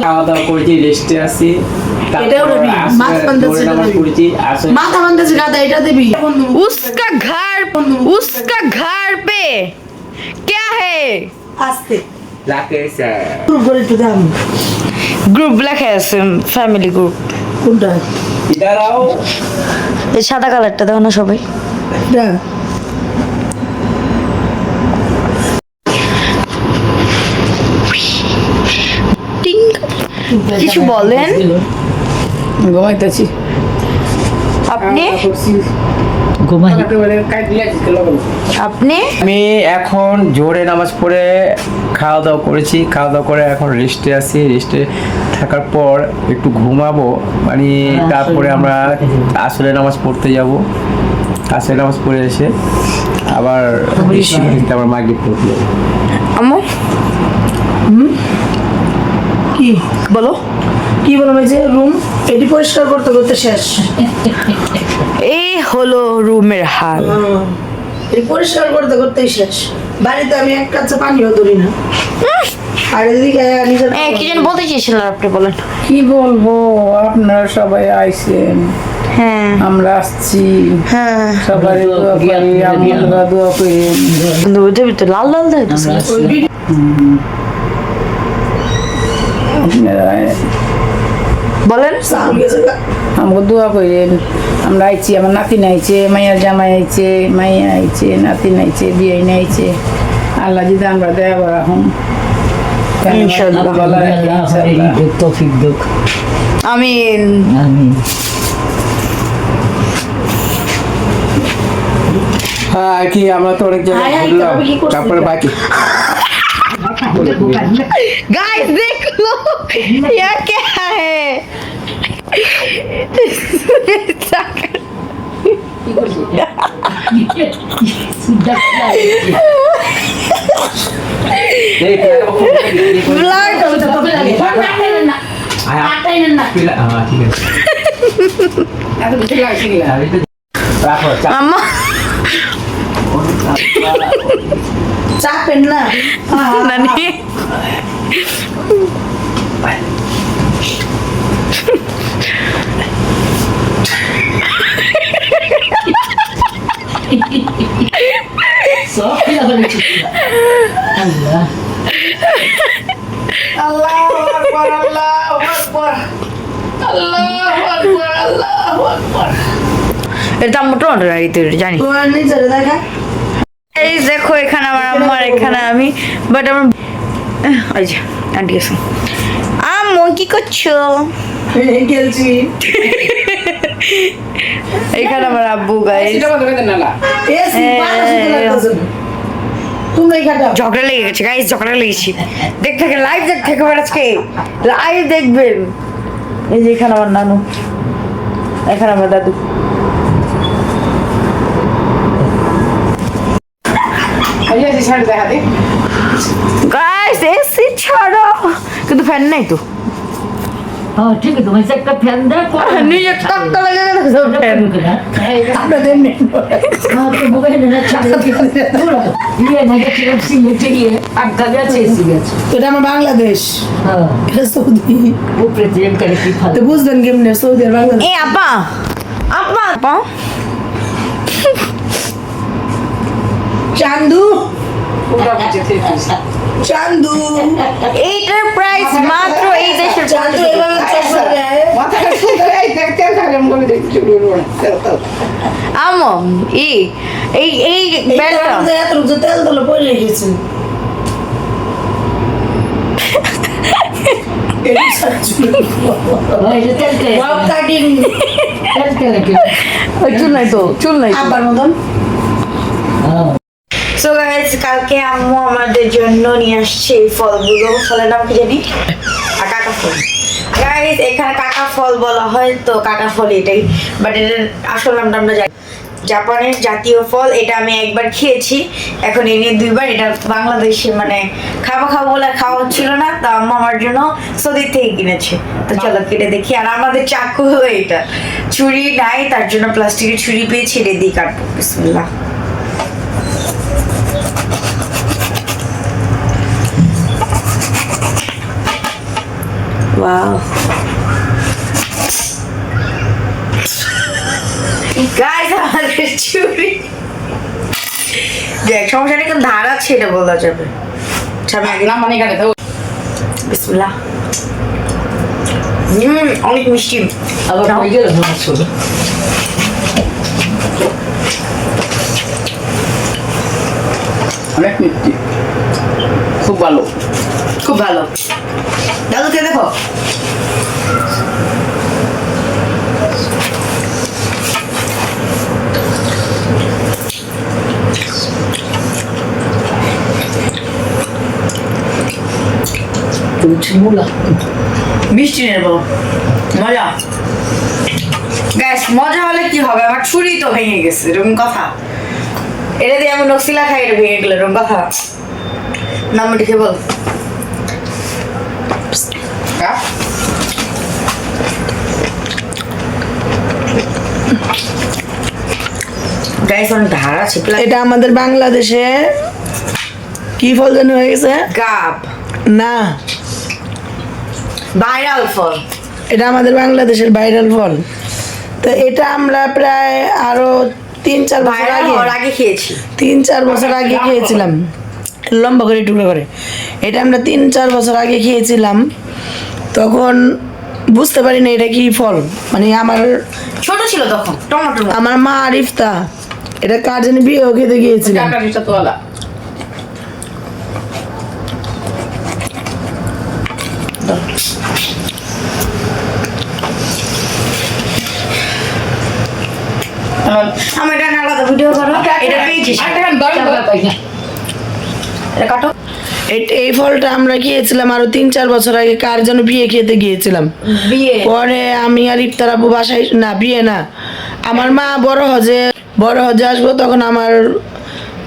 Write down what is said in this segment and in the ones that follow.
খাওয়া দাওয়া করেছি, রেস্টে আছি। उसका घर पे क्या है? গ্রুপ লেখা আছে, ফ্যামিলি গ্রুপ। এই সাদা কালারটা দেখো না সবাই। কিছু বলেন। ঘুমাইতেছি। আপনি আপনি আমি এখন জোরে নামাজ পড়ে খাওয়া দাওয়া করেছি, খাওয়া দাওয়া করে এখন রেস্টে আছি। রেস্টে থাকার পর একটু ঘুমাবো, মানে তারপরে আমরা আসরের নামাজ পড়তে যাব। আসরের নামাজ পড়ে এসে আবার আবার মাগরিব পড়তে যাবো। আম্মু কি বলো, কি বলো? যে রুম এটি পরিষ্কার করতে করতে শেষ। এই হলো রুমের হাল। এই পরিষ্কার করতে করতেই শেষ। বাড়িতে আমি এক কাছে পানিও ধরি না। আর এদিকে নিজের কি যেন বলতে চেয়েছিলেন আপনি, বলেন। কি বলবো, আপনারা সবাই আইছেন, হ্যাঁ আমরা আসছি, হ্যাঁ সবাই দোয়া করি, আপনারা দোয়া করেন। ভিতরে লাল লাল দেখতেছে। আপনারা বলেন। আমাকে দোয়া করেন। আমরা আইছি, আমার নাতিন আইছে, মাইয়ার জামাই আইছে, মাইয়া আইছে, নাতিন আইছে, বিয়ে আইছে। আল্লাহ যদি আমরা দেয়া করা হম আমিন। হ্যাঁ আর কি, আমরা তো অনেক জায়গায় ঘুরলাম, তারপরে বাকি गाइस देख लो ये क्या है। मामा চাপেন না নানি। এটা মোটো জানি। এই দেখো এখানে আমার আম্মা, এখানে আমি, বাট আমার এই যে আন্টি আছে। আম্মু কি করছো? খেলছি। এখানে আমার আব্বু, গাইস ঝগড়া লেগে গেছে, গাইস ঝগড়া লেগেছি। দেখ থাকে লাইভ, দেখ থাকে আজকে লাইভ দেখবেন। এই যে এখানে আমার নানু, এখানে আমার দাদু। গাইস এসি ছাড়ো, কিন্তু ফ্যান নাই তো। हाँ ठीक है, तुम्हें एक फैन दे নিজে টাকটা লাগে গেছে ফ্যান। আপনাদের हाँ तो वो है ना चलो ये नेगेटिव सी लेते ही है आगे जाते सी गया। এটা আমার বাংলাদেশ। हाँ এটা সৌদি। वो प्रेसिडेंट करे की তো বুঝবেন কেমনে সৌদি আর বাংলাদেশ। এ আপা আপা আপা চান্দু চান্দু এইটার প্রাইস মাত্র এই দেশের। চান্দু এভাবে চশমা দেয়। আমো এই এই এই ব্যাগটা এত রুজে তেল দলে পড়ে গেছে। हाँ ये तेल के ওয়াব কাটিং तेल के लगे চুল নাই তো, চুল নাই। আবার মতন। हाँ সো গাইস কালকে আম্মু আমাদের জন্য নিয়ে আসছে এই ফলগুলো। ফলের নাম কি জানি? কাকা ফল। গাইস এখানে কাকা ফল বলা হয়, তো কাকা ফল এটাই, বাট এটার আসল নামটা আমরা জানি। জাপানের জাতীয় ফল। এটা আমি একবার খেয়েছি, এখন এই নিয়ে 2বার। এটা বাংলাদেশে মানে খাবো বলে খাওয়া হচ্ছিল না, তা আম্মা আমার জন্য সৌদি থেকে কিনেছে। তো চলো কেটে দেখি। আর আমাদের চাকু হলো এটা, ছুরি নাই, তার জন্য প্লাস্টিকের ছুরি পেয়েছি, এটা দিয়ে কাটবো। বিসমিল্লাহ। Wow. Guys, আমাদের চুরি দেখ, সমস্যা নেই, কিন্তু ধার আছে, এটা বলা যাবে। আমি আগে না মানে কাটে তো বিসমিল্লাহ। অনেক মিষ্টি। আবার কই গেল তোমার ছবি? অনেক মিষ্টি, খুব ভালো। খুব ভালো। দাদু কে দেখো। তুমি মূলা মিষ্টি নেব, মজা। গ্যাস মজা হলে কি হবে, আমার ছুরি তো ভেঙে গেছে, এরকম কথা। এটা দিয়ে আমি নকশিলা খাই, এটা ভেঙে গেল, এরকম কথা। নাম লিখে বল। গাইস অনেক ধার আছে। এটা আমাদের বাংলাদেশে কি ফল যেন হয়ে গেছে? গাব না, ভাইরাল ফল। এটা আমাদের বাংলাদেশের ভাইরাল ফল। তো এটা আমরা প্রায় আরো 3-4 বছর ভাইরাল আগে হওয়ার আগে খেয়েছি। 3-4 বছর আগে খেয়েছিলাম, লম্বা করে টুকরো করে। এটা আমরা 3-4 বছর আগে খেয়েছিলাম, তখন বুঝতে পারি না এটা কি ফল। মানে ছোট ছিল তখন, টমেটো। আমার মা আরিফতা এটা কার জানি বিয়েও খেতে গিয়েছিলাম। কাটারিটা তো আলাদা। আমার এটা আলাদা ভিডিও করো, এটা পেয়েছিস। এটা কাটো। এই ফলটা আমরা খেয়েছিলাম আরো 3-4 বছর আগে, কার যেন বিয়ে খেতে গিয়েছিলাম। বিয়ে পরে আমি আর ইফতার আব্বু বাসায়, না বিয়ে না, আমার মা বড় হজে আসবো, তখন আমার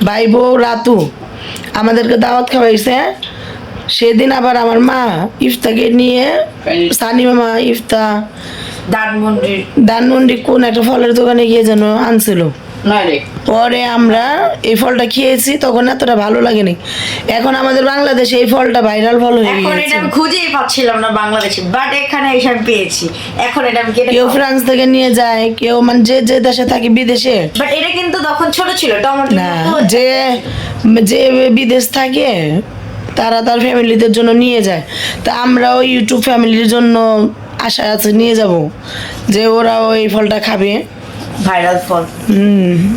ভাই বউ রাতু আমাদেরকে দাওয়াত খাওয়াইছে। সেদিন আবার আমার মা ইফতাকে নিয়ে, সানি মামা ইফতা ধানমন্ডি কোন একটা ফলের দোকানে গিয়ে যেন আনছিল। পরে আমরা এই ফলটা খেয়েছি, তখন এতটা ভালো লাগেনি। এখন আমাদের বাংলাদেশে এই ফলটা ভাইরাল ফল হয়ে এখন এটা গিয়েছে। আমি খুঁজেই পাচ্ছিলাম না বাংলাদেশে, বাট এখানে এসে আমি পেয়েছি। এখন এটা আমি কেটে কেউ ফ্রান্স থেকে নিয়ে যায়, কেউ মানে যে দেশে থাকে বিদেশে। বাট এটা কিন্তু তখন ছোট ছিল, টমেটো না, যে বিদেশ থাকে তারা তার ফ্যামিলিদের জন্য নিয়ে যায়। তা আমরাও ইউটিউব ফ্যামিলির জন্য আশা আছে নিয়ে যাব, যে ওরাও এই ফলটা খাবে। ভাইরাল ফল।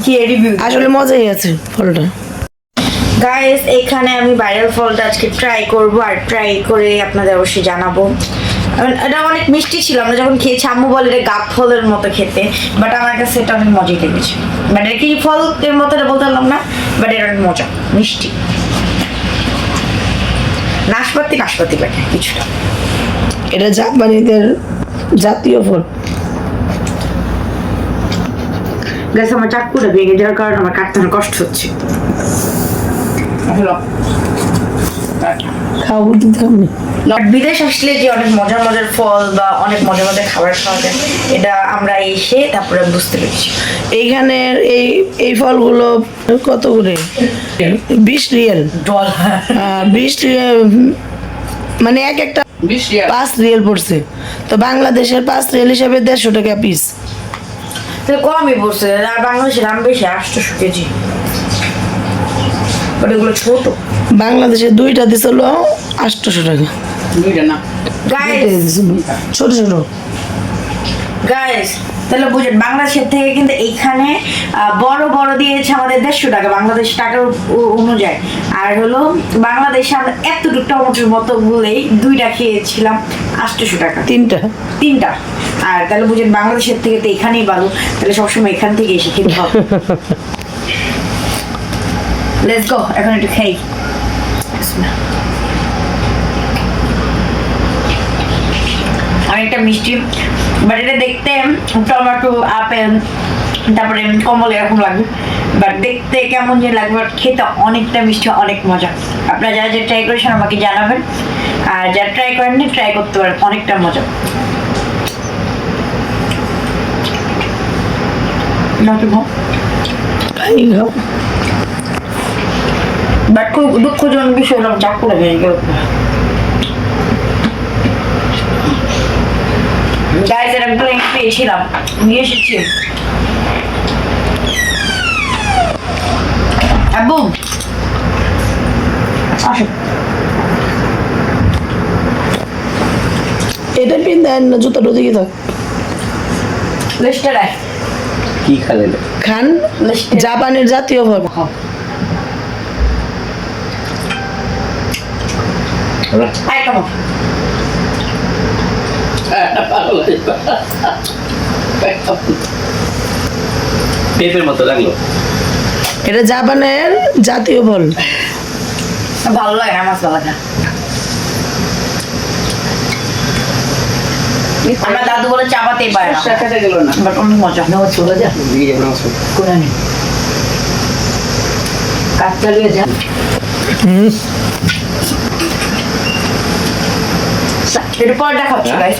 কি রিভিউ? আসলে মজাই আছে ফলটা। গাইস, এখানে আমি ভাইরাল ফলটা আজকে ট্রাই করব, আর ট্রাই করে আপনাদের অবশ্যই জানাবো। এটা অনেক মিষ্টি ছিল, আমরা যখন খেয়েছি আম্মু বলে এটা গাব ফলের মতো খেতে, বাট আমার কাছে এটা অনেক মজাই লেগেছে। বাট এটা কি ফলের মতো এটা বলতে পারলাম না, বাট এটা অনেক মজা, মিষ্টি। নাশপাতি লাগে কিছুটা। এটা জাপানিদের জাতীয় ফল। গাইস, আমার চাকুটা ভেঙে যাওয়ার কারণে আমার কাটতে অনেক কষ্ট হচ্ছে। খাও বলতে থামনি। বিদেশ আসলে যে অনেক মজার ফল বা অনেক মজার খাবার খাওয়া যায়, এটা আমরা এসে তারপরে বুঝতে পেরেছি। এইখানের এই ফলগুলো কত করে? 20 রিয়াল। ডলার। 20 রিয়াল মানে একটা 5 রিয়াল পড়ছে। তো বাংলাদেশের 5 রিয়াল হিসাবে 150 টাকা পিস। তাহলে কমই পড়ছে, আর বাংলাদেশের দাম বেশি, 800 কেজি। বাট এগুলো ছোট। বাংলাদেশে 2টা দিছিল 800 টাকা। গাইস, ছোট তাহলে বুঝেন বাংলাদেশের থেকে কিন্তু এইখানে বড় দিয়েছে আমাদের 150 টাকা বাংলাদেশ টাকার অনুযায়ী। আর হলো বাংলাদেশে আমরা এতটুকু টমেটোর মতো বলেই 2টা খেয়েছিলাম 800 টাকা। 3টা। আর তাহলে বুঝেন বাংলাদেশের থেকে তো এখানেই ভালো, তাহলে সবসময় এখান থেকে এসে খেতে হবে। লেটস গো, এখন একটু খাই। অনেকটা মিষ্টি, বাট এটা দেখতে টমেটো, আপেল তারপরে কম্বল এরকম লাগবে, বাট দেখতে কেমন যে লাগবে, বাট খেতে অনেকটা মিষ্টি, অনেক মজা। আপনারা যারা যে ট্রাই করেছেন আমাকে জানাবেন, আর যারা ট্রাই করেননি ট্রাই করতে পারেন, অনেকটা মজা। বাট খুব দুঃখজনক বিষয় হলো চাকু লাগে গাইজ, এর একটা লিঙ্ক পেয়েছিলাম, নিয়ে এসেছি। আব্বু আসো, এটা পিন দেন না, জুতাটা দিকে থাক। লিস্টে রাখ, কি খালেন? খান, জাপানের জাতীয় ফল। আই কেমন পেঁপের মতো লাগলো। এটা জাপানের জাতীয় ফল। ভালো লাগে না, মাছ ভালো লাগে না। আমার দাদু বলে চাপাতেই পারে না, খেতে গেল না। বাট অনেক মজা। চলে যা কোন কাজ চালিয়ে যা। এরপর দেখাচ্ছি গাইস।